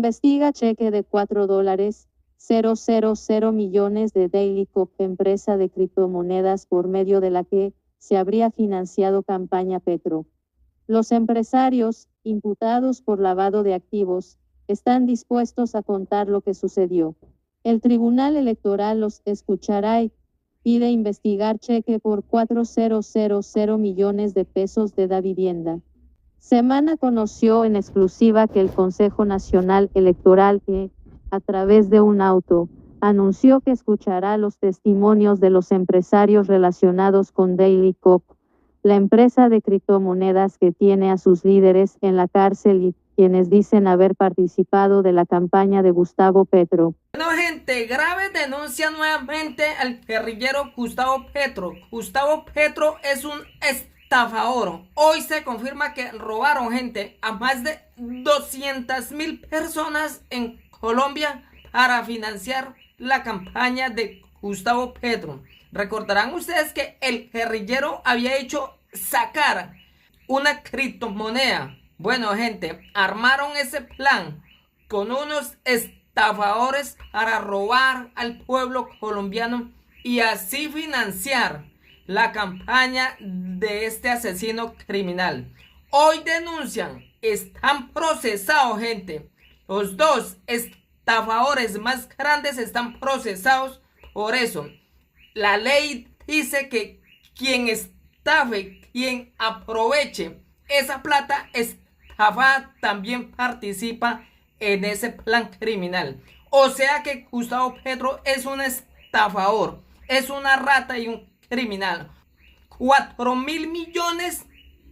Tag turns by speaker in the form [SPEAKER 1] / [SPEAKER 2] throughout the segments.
[SPEAKER 1] Investiga cheque de $4,000 millones de Daily Cop, empresa de criptomonedas por medio de la que se habría financiado campaña Petro. Los empresarios, imputados por lavado de activos, están dispuestos a contar lo que sucedió. El Tribunal Electoral los escuchará y pide investigar cheque por $4,000 millones de pesos de Davivienda. Semana conoció en exclusiva que el Consejo Nacional Electoral, a través de un auto, anunció que escuchará los testimonios de los empresarios relacionados con Daily Cop, la empresa de criptomonedas que tiene a sus líderes en la cárcel y quienes dicen haber participado de la campaña de Gustavo Petro.
[SPEAKER 2] Bueno, gente, grave denuncia nuevamente al guerrillero Gustavo Petro. Gustavo Petro es un estafador. Hoy se confirma que robaron, gente, a más de 200,000 personas en Colombia para financiar la campaña de Gustavo Petro. Recordarán ustedes que el guerrillero había hecho sacar una criptomoneda. Bueno, gente, armaron ese plan con unos estafadores para robar al pueblo colombiano y así financiar la campaña de este asesino criminal. Hoy denuncian, están procesados, gente. Los dos estafadores más grandes están procesados por eso. La ley dice que quien estafe, quien aproveche esa plata estafada, también participa en ese plan criminal. O sea que Gustavo Petro es un estafador, es una rata y un criminal. 4.000 millones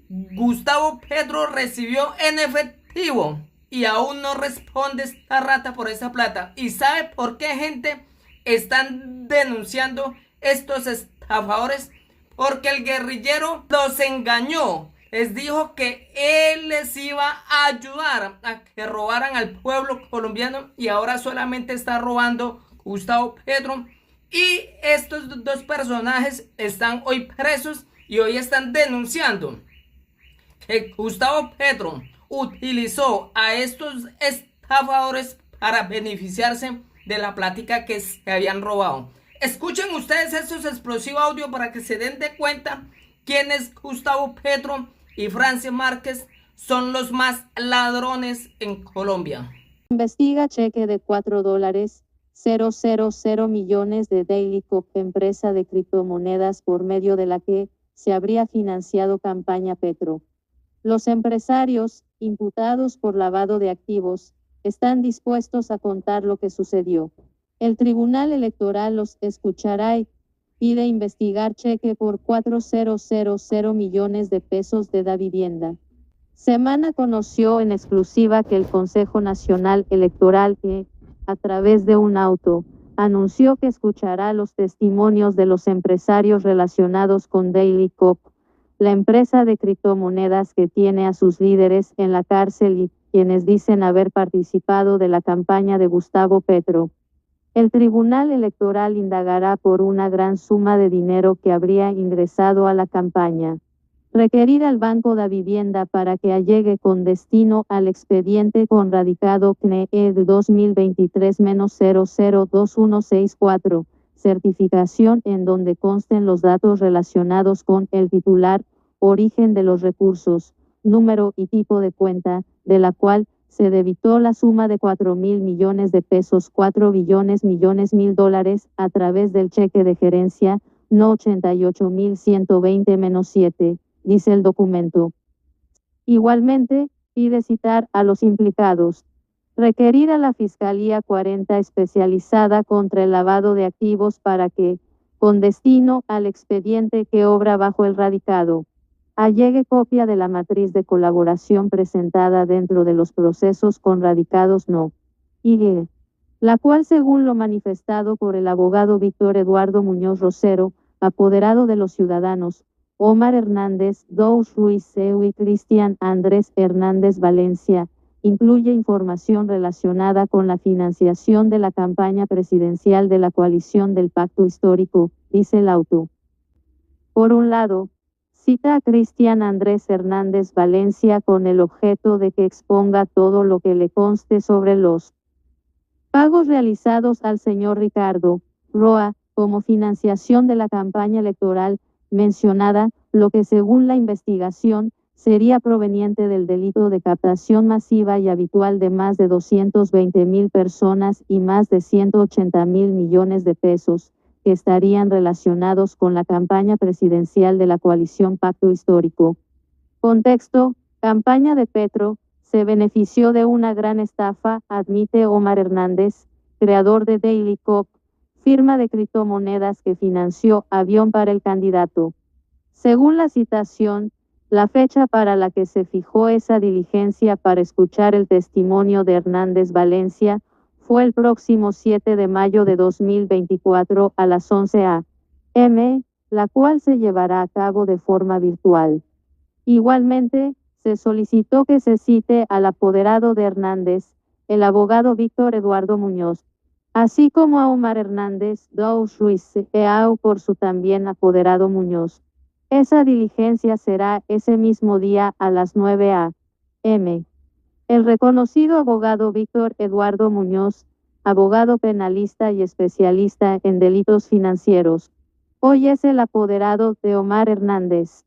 [SPEAKER 2] Gustavo Petro recibió en efectivo y aún no responde esta rata por esa plata. ¿Y sabe por qué, gente, están denunciando estos estafadores? Porque el guerrillero los engañó. Les dijo que él les iba a ayudar a que robaran al pueblo colombiano y ahora solamente está robando Gustavo Petro. Y estos dos personajes están hoy presos y hoy están denunciando que Gustavo Petro utilizó a estos estafadores para beneficiarse de la plática que se habían robado. Escuchen ustedes estos explosivos audios para que se den de cuenta quién es Gustavo Petro y Francia Márquez son los más ladrones en Colombia.
[SPEAKER 1] Investiga cheque de $4,000 millones de Daily Cop, empresa de criptomonedas por medio de la que se habría financiado campaña Petro. Los empresarios, imputados por lavado de activos, están dispuestos a contar lo que sucedió. El Tribunal Electoral los escuchará y pide investigar cheque por $4,000 millones de pesos de Davivienda. Semana conoció en exclusiva que el Consejo Nacional Electoral, a través de un auto, anunció que escuchará los testimonios de los empresarios relacionados con Daily Cop, la empresa de criptomonedas que tiene a sus líderes en la cárcel y quienes dicen haber participado de la campaña de Gustavo Petro. El Tribunal Electoral indagará por una gran suma de dinero que habría ingresado a la campaña. Requerir al Banco Davivienda para que allegue con destino al expediente con radicado CNE 2023-002164, certificación en donde consten los datos relacionados con el titular, origen de los recursos, número y tipo de cuenta, de la cual se debitó la suma de 4.000 millones de pesos, 4 billones millones mil dólares, a través del cheque de gerencia, no 88.120-7, dice el documento. Igualmente, pide citar a los implicados. Requerir a la Fiscalía 40 especializada contra el lavado de activos para que, con destino al expediente que obra bajo el radicado, allegue copia de la matriz de colaboración presentada dentro de los procesos con radicados no. Y la cual, según lo manifestado por el abogado Víctor Eduardo Muñoz Rosero, apoderado de los ciudadanos, Omar Hernández, Dous Ruiz Seu y Cristian Andrés Hernández Valencia, incluye información relacionada con la financiación de la campaña presidencial de la coalición del Pacto Histórico, dice el auto. Por un lado, Cita a Cristian Andrés Hernández Valencia con el objeto de que exponga todo lo que le conste sobre los pagos realizados al señor Ricardo Roa como financiación de la campaña electoral mencionada, lo que según la investigación sería proveniente del delito de captación masiva y habitual de más de 220,000 personas y más de 180,000 millones de pesos, que estarían relacionados con la campaña presidencial de la coalición Pacto Histórico. Contexto: campaña de Petro se benefició de una gran estafa, admite Omar Hernández, creador de Daily Cop, firma de criptomonedas que financió avión para el candidato. Según la citación, la fecha para la que se fijó esa diligencia para escuchar el testimonio de Hernández Valencia fue el próximo 7 de mayo de 2024 a las 11 a.m., la cual se llevará a cabo de forma virtual. Igualmente, se solicitó que se cite al apoderado de Hernández, el abogado Víctor Eduardo Muñoz, así como a Omar Hernández Dos Ruiz Eau por su también apoderado Muñoz. Esa diligencia será ese mismo día a las 9 a.m. El reconocido abogado Víctor Eduardo Muñoz, abogado penalista y especialista en delitos financieros, hoy es el apoderado de Omar Hernández.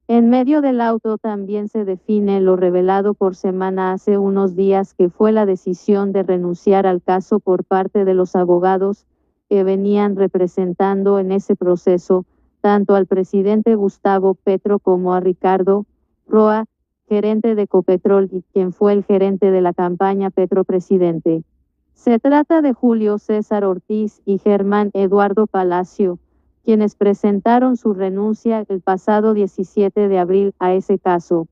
[SPEAKER 1] En medio del auto también se define lo revelado por Semana hace unos días, que fue la decisión de renunciar al caso por parte de los abogados que venían representando en ese proceso tanto al presidente Gustavo Petro como a Ricardo Roa, gerente de Ecopetrol y quien fue el gerente de la campaña Petro Presidente. Se trata de Julio César Ortiz y Germán Eduardo Palacio, quienes presentaron su renuncia el pasado 17 de abril a ese caso.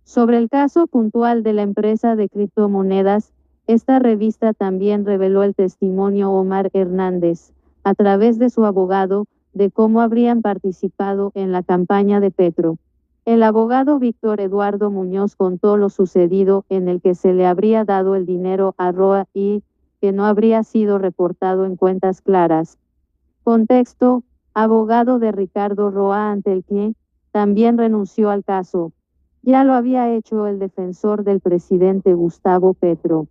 [SPEAKER 1] Sobre el caso puntual de la empresa de criptomonedas, esta revista también reveló el testimonio Omar Hernández, a través de su abogado, de cómo habrían participado en la campaña de Petro. El abogado Víctor Eduardo Muñoz contó lo sucedido, en el que se le habría dado el dinero a Roa y que no habría sido reportado en cuentas claras. Contexto: abogado de Ricardo Roa, ante el que también renunció al caso. Ya lo había hecho el defensor del presidente Gustavo Petro.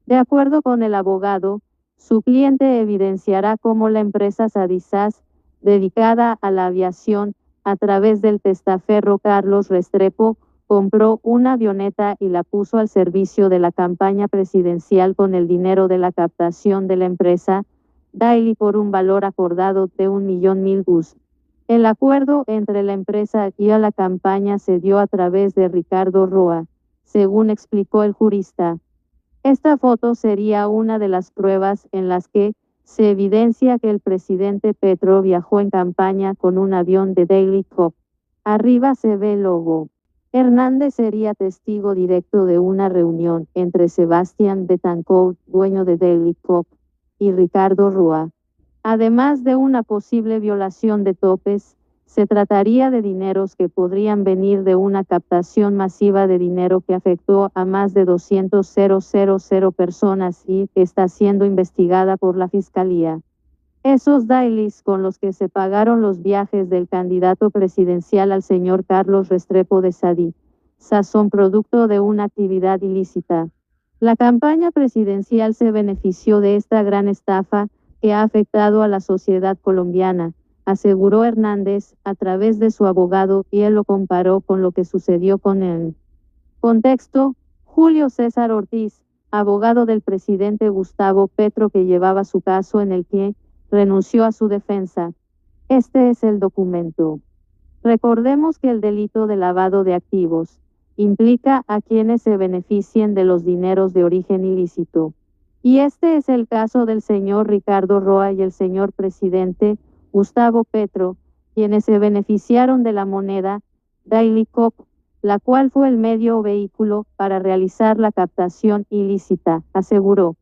[SPEAKER 1] De acuerdo con el abogado, su cliente evidenciará cómo la empresa Sadisas, dedicada a la aviación, a través del testaferro Carlos Restrepo, compró una avioneta y la puso al servicio de la campaña presidencial con el dinero de la captación de la empresa Daily por un valor acordado de 1.000.000 US. El acuerdo entre la empresa y a la campaña se dio a través de Ricardo Roa, según explicó el jurista. Esta foto sería una de las pruebas en las que se evidencia que el presidente Petro viajó en campaña con un avión de Daily Cop. Arriba se ve el logo. Hernández sería testigo directo de una reunión entre Sebastián Betancourt, dueño de Daily Cop, y Ricardo Roa. Además de una posible violación de topes, se trataría de dineros que podrían venir de una captación masiva de dinero que afectó a más de 200,000 personas y que está siendo investigada por la Fiscalía. Esos dailies con los que se pagaron los viajes del candidato presidencial al señor Carlos Restrepo de Sadisas son producto de una actividad ilícita. La campaña presidencial se benefició de esta gran estafa que ha afectado a la sociedad colombiana, aseguró Hernández a través de su abogado, y él lo comparó con lo que sucedió con él. Contexto: Julio César Ortiz, abogado del presidente Gustavo Petro, que llevaba su caso en el que renunció a su defensa. Este es el documento. Recordemos que el delito de lavado de activos implica a quienes se beneficien de los dineros de origen ilícito. Y este es el caso del señor Ricardo Roa y el señor presidente Gustavo Petro, quienes se beneficiaron de la moneda Daily Cop, la cual fue el medio o vehículo para realizar la captación ilícita, aseguró.